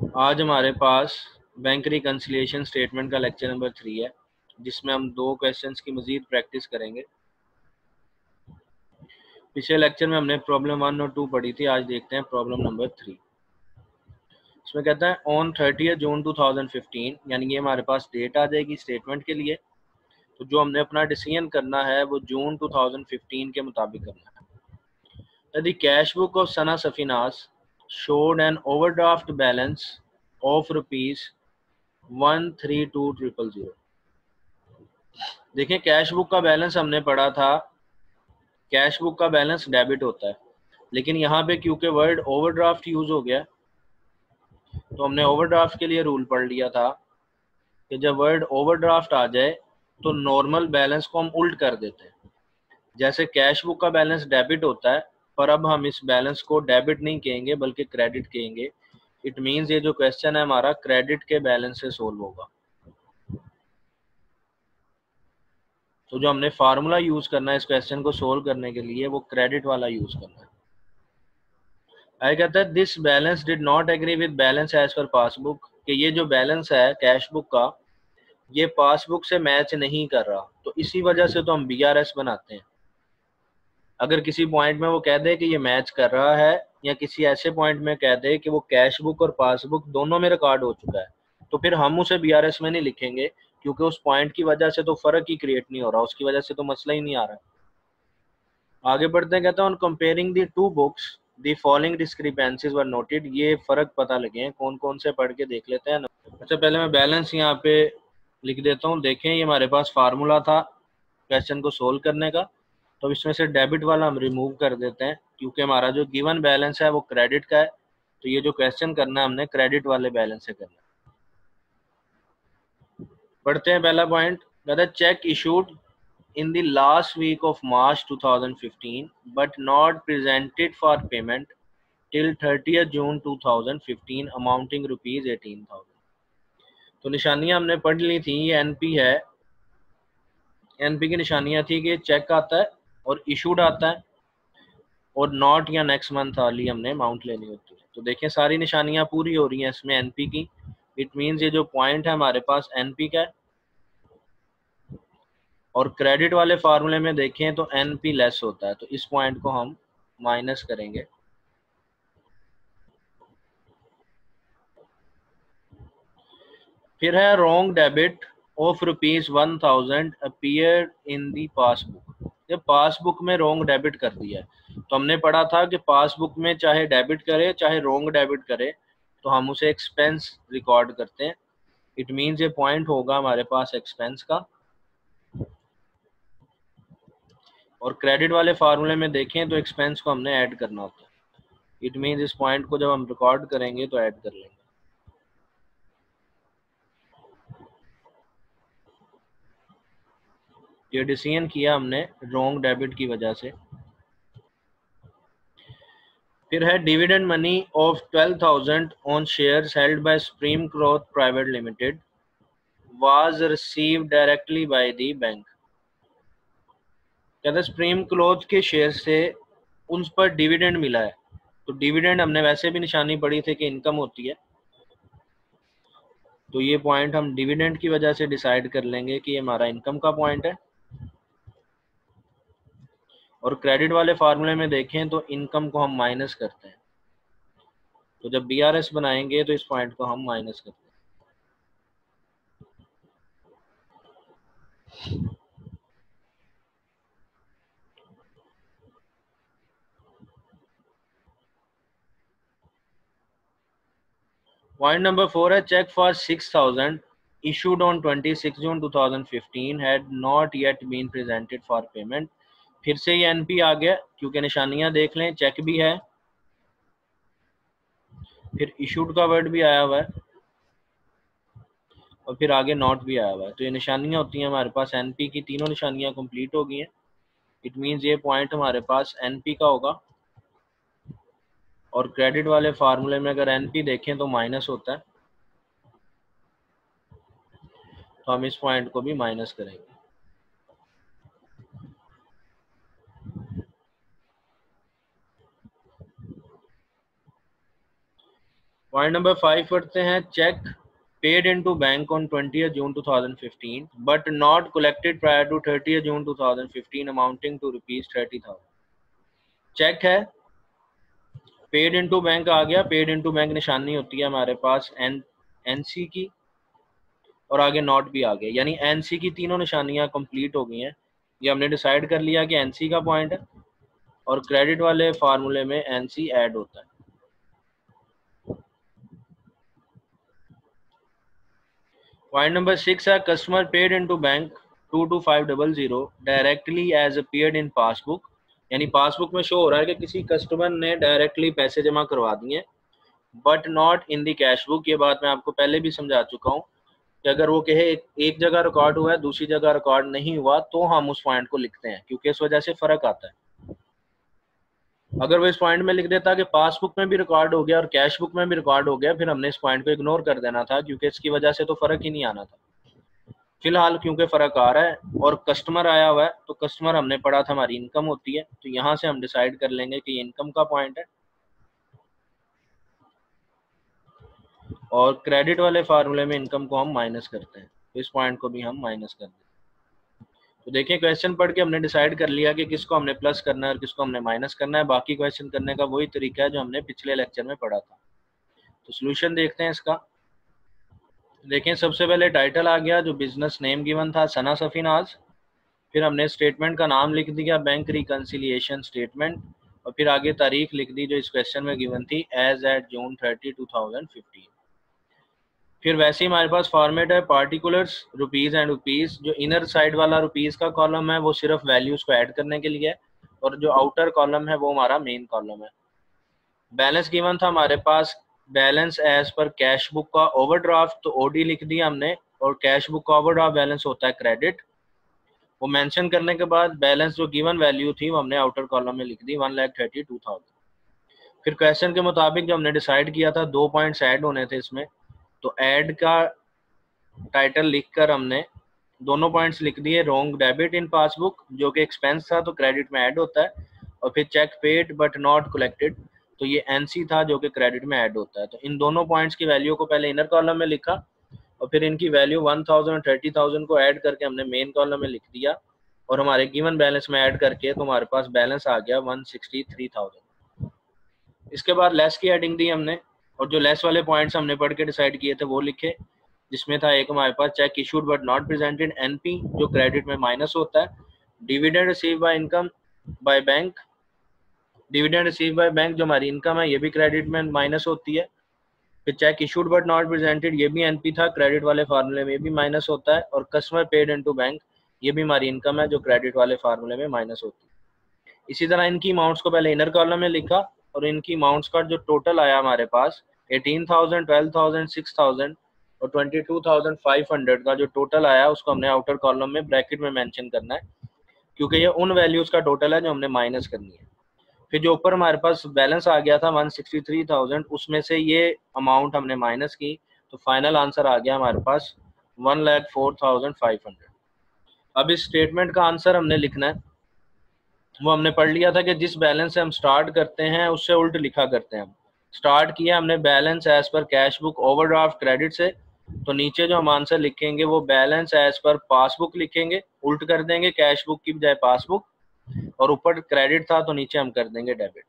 आज हमारे पास bank reconciliation statement का लेक्चर नंबर 3 है, जिसमें हम 2 क्वेश्चंस की मजीद प्रैक्टिस करेंगे। पिछले लेक्चर में हमने प्रॉब्लम 1 और 2 पढ़ी थी। आज देखते हैं प्रॉब्लम नंबर 3। इसमें कहता है ऑन 30 जून 2015, यानी कि हमारे पास डेट आ जाएगी स्टेटमेंट के लिए। तो जो हमने अपना डिसीजन करना है वो जून 2015 के मुताबिक करना है। The cash book of Sana Safinas showed an overdraft balance of rupees 132,000। देखिए, कैश बुक का बैलेंस हमने पढ़ा था, कैश बुक का बैलेंस डेबिट होता है, लेकिन यहाँ पे क्योंकि वर्ड ओवरड्राफ्ट यूज हो गया तो हमने ओवरड्राफ्ट के लिए रूल पढ़ लिया था कि जब वर्ड ओवरड्राफ्ट आ जाए तो नॉर्मल बैलेंस को हम उल्ट कर देते हैं। जैसे कैश बुक का बैलेंस डेबिट होता है, पर अब हम इस बैलेंस को डेबिट नहीं कहेंगे बल्कि क्रेडिट कहेंगे। इट मीन्स ये जो क्वेश्चन है हमारा क्रेडिट के बैलेंस से सोल्व होगा। तो जो हमने फार्मूला यूज करना है इस क्वेश्चन को सोल्व करने के लिए वो क्रेडिट वाला यूज करना है। आगे कहता है this balance did not agree with balance as per passbook, कि ये जो बैलेंस है कैश बुक का ये पासबुक से मैच नहीं कर रहा, तो इसी वजह से तो हम बीआरएस बनाते हैं। अगर किसी पॉइंट में वो कह दे कि ये मैच कर रहा है, या किसी ऐसे पॉइंट में कह दे कि वो कैश बुक और पासबुक दोनों में रिकॉर्ड हो चुका है, तो फिर हम उसे बीआरएस में नहीं लिखेंगे, क्योंकि उस पॉइंट की वजह से तो फर्क ही क्रिएट नहीं हो रहा, उसकी वजह से तो मसला ही नहीं आ रहा। आगे बढ़ते हैं, कहता है on comparing the two books the following discrepancies were noted. ये फर्क पता लगे हैं, कौन कौन से पढ़ के देख लेते हैं। अच्छा, पहले मैं बैलेंस यहाँ पे लिख देता हूँ। देखें, ये हमारे पास फार्मूला था क्वेश्चन को सोल्व करने का, तो इसमें से डेबिट वाला हम रिमूव कर देते हैं, क्योंकि हमारा जो गिवन बैलेंस है वो क्रेडिट का है। तो ये जो क्वेश्चन करना है हमने क्रेडिट वाले बैलेंस से करना है। पढ़ते हैं पहला पॉइंट, कहता है check issued in the last week of March 2015 but not presented for payment till 30th June 2015 amounting rupees 18,000। तो निशानियां हमने पढ़ ली थी। ये एनपी है, एनपी की निशानियां थी कि चेक आता है और इशूड आता है और नॉट या नेक्स्ट मंथ वाली हमने अमाउंट लेनी होती है। तो देखें, सारी निशानियां पूरी हो रही हैं इसमें एनपी की। इट मीन्स ये जो पॉइंट है हमारे पास एनपी का है, और क्रेडिट वाले फार्मूले में देखें तो एनपी लेस होता है, तो इस पॉइंट को हम माइनस करेंगे। फिर है wrong debit of rupees 1,000 appear in the passbook. जब पासबुक में रॉन्ग डेबिट कर दिया है, तो हमने पढ़ा था कि पासबुक में चाहे डेबिट करे चाहे रॉन्ग डेबिट करे तो हम उसे एक्सपेंस रिकॉर्ड करते हैं। इट मीन्स ये पॉइंट होगा हमारे पास एक्सपेंस का। और क्रेडिट वाले फार्मूले में देखें तो एक्सपेंस को हमने ऐड करना होता है। इट मीन्स इस पॉइंट को जब हम रिकॉर्ड करेंगे तो ऐड कर लेंगे। ये डिसीजन किया हमने रॉन्ग डेबिट की वजह से। फिर है dividend money of 12,000 on shares held by supreme cloth private limited was received directly by the bank. कहते हैं सुप्रीम क्लॉथ के शेयर से उन पर डिविडेंड मिला है। तो डिविडेंड हमने वैसे भी निशानी पड़ी थी कि इनकम होती है, तो ये पॉइंट हम डिविडेंड की वजह से डिसाइड कर लेंगे कि ये हमारा इनकम का पॉइंट है। और क्रेडिट वाले फार्मूले में देखें तो इनकम को हम माइनस करते हैं, तो जब बीआरएस बनाएंगे तो इस पॉइंट को हम माइनस करते हैं। पॉइंट नंबर 4 है check for 6,000 issued on 26 June 2015 had not yet been presented for payment। फिर से ये एनपी आ गया, क्योंकि निशानियां देख लें, चेक भी है फिर इशूड का वर्ड भी आया हुआ है और फिर आगे नॉट भी आया हुआ है। तो ये निशानियां होती हैं हमारे पास एनपी की। तीनों निशानियां कंप्लीट हो गई हैं। इट मीन्स ये पॉइंट हमारे पास एनपी का होगा। और क्रेडिट वाले फार्मूले में अगर एनपी देखें तो माइनस होता है, तो हम इस पॉइंट को भी माइनस करेंगे। पॉइंट नंबर 5 पढ़ते हैं। Cheque paid into bank on 20th June 2015 but not collected prior to 30th June 2015 amounting to rupees 30,000। Check है, पेड इनटू बैंक आ गया, पेड इनटू बैंक निशानी होती है हमारे पास एनसी की और आगे नॉट भी आ गया, यानी एनसी की तीनों निशानियां कंप्लीट हो गई हैं। ये हमने डिसाइड कर लिया कि एनसी का पॉइंट है और क्रेडिट वाले फार्मूले में एनसी ऐड होता है। पॉइंट नंबर 6 है customer paid into bank 22500 directly as appeared in passbook, यानी पासबुक में शो हो रहा है कि किसी कस्टमर ने डायरेक्टली पैसे जमा करवा दिए but not in the cash book. ये बात मैं आपको पहले भी समझा चुका हूँ कि अगर वो कहे एक जगह रिकॉर्ड हुआ है दूसरी जगह रिकॉर्ड नहीं हुआ तो हम उस पॉइंट को लिखते हैं, क्योंकि इस वजह से फर्क आता है। अगर वो इस पॉइंट में लिख देता कि पासबुक में भी रिकॉर्ड हो गया और कैश बुक में भी रिकॉर्ड हो गया, फिर हमने इस पॉइंट को इग्नोर कर देना था, क्योंकि इसकी वजह से तो फर्क ही नहीं आना था। फिलहाल क्योंकि फर्क आ रहा है और कस्टमर आया हुआ है, तो कस्टमर हमने पढ़ा था हमारी इनकम होती है, तो यहाँ से हम डिसाइड कर लेंगे कि ये इनकम का पॉइंट है और क्रेडिट वाले फार्मूले में इनकम को हम माइनस करते हैं, तो इस पॉइंट को भी हम माइनस कर दें। तो देखिए क्वेश्चन पढ़ के हमने डिसाइड कर लिया कि किसको हमने प्लस करना है और किसको हमने माइनस करना है। बाकी क्वेश्चन करने का वही तरीका है जो हमने पिछले लेक्चर में पढ़ा था। तो सोल्यूशन देखते हैं इसका। देखें सबसे पहले टाइटल आ गया, जो बिजनेस नेम गिवन था सना सफीनाज, फिर हमने स्टेटमेंट का नाम लिख दिया बैंक रिकंसिलिएशन स्टेटमेंट, और फिर आगे तारीख लिख दी जो इस क्वेश्चन में गिवन थी एज एट जून 30, 2015। फिर वैसे ही हमारे पास फॉर्मेट है पार्टिकुलर्स रुपीज़ एंड रुपीज़। जो इनर साइड वाला रुपीज़ का कॉलम है वो सिर्फ वैल्यूज़ को ऐड करने के लिए है और जो आउटर कॉलम है वो हमारा मेन कॉलम है। बैलेंस गिवन था हमारे पास balance as per cash book का ओवरड्राफ्ट, तो ओडी लिख दिया हमने, और कैश बुक का ओवरड्राफ्ट बैलेंस होता है क्रेडिट। वो मेंशन करने के बाद बैलेंस जो गिवन वैल्यू थी वो हमने आउटर कॉलम में लिख दी 1,32,000। फिर क्वेश्चन के मुताबिक जो हमने डिसाइड किया था 2 पॉइंट्स ऐड होने थे इसमें, तो ऐड का टाइटल लिखकर हमने दोनों पॉइंट्स लिख दिए। रॉन्ग डेबिट इन पासबुक जो कि एक्सपेंस था तो क्रेडिट में ऐड होता है, और फिर cheque paid but not collected, तो ये एनसी था जो कि क्रेडिट में ऐड होता है। तो इन दोनों पॉइंट्स की वैल्यू को पहले इनर कॉलम में लिखा और फिर इनकी वैल्यू 1000 और 30,000 को ऐड करके हमने मेन कॉलम में लिख दिया और हमारे गिवन बैलेंस में ऐड करके तो हमारे पास बैलेंस आ गया 163,000। इसके बाद लेस की एडिंग दी हमने और जो लेस वाले पॉइंट्स हमने पढ़ के डिसाइड किए थे वो लिखे, जिसमें था एक हमारे पास cheque issued but not presented NP जो क्रेडिट में माइनस होता है, dividend receive by income by bank, dividend receive by bank जो हमारी इनकम है ये भी क्रेडिट में माइनस होती है। फिर check issued but not presented ये भी एनपी था, क्रेडिट वाले फार्मूले में भी माइनस होता है, और कस्टमर पेड इनटू बैंक ये भी हमारी इनकम है जो क्रेडिट वाले फार्मूले में माइनस होती है। इसी तरह इनकी अमाउंट्स को पहले इनर कॉलम में लिखा और इनकी अमाउंट्स का जो टोटल आया हमारे पास 18,000, 12,000, 6,000 और 22,500 का जो टोटल आया उसको हमने आउटर कॉलम में ब्रैकेट में मेंशन करना है, क्योंकि ये उन वैल्यूज का टोटल है जो हमने माइनस करनी है। फिर जो ऊपर हमारे पास बैलेंस आ गया था 163,000, उसमें से ये अमाउंट हमने माइनस की, तो फाइनल आंसर आ गया हमारे पास 1,04,500। अब इस स्टेटमेंट का आंसर हमने लिखना है, वो हमने पढ़ लिया था कि जिस बैलेंस से हम स्टार्ट करते हैं उससे उल्ट लिखा करते हैं। हम स्टार्ट किया हमने balance as per cash book overdraft credit से, तो नीचे जो हम आंसर लिखेंगे वो बैलेंस एज पर पासबुक लिखेंगे, उल्ट कर देंगे कैश बुक की बजाय पासबुक, और ऊपर क्रेडिट था तो नीचे हम कर देंगे डेबिट।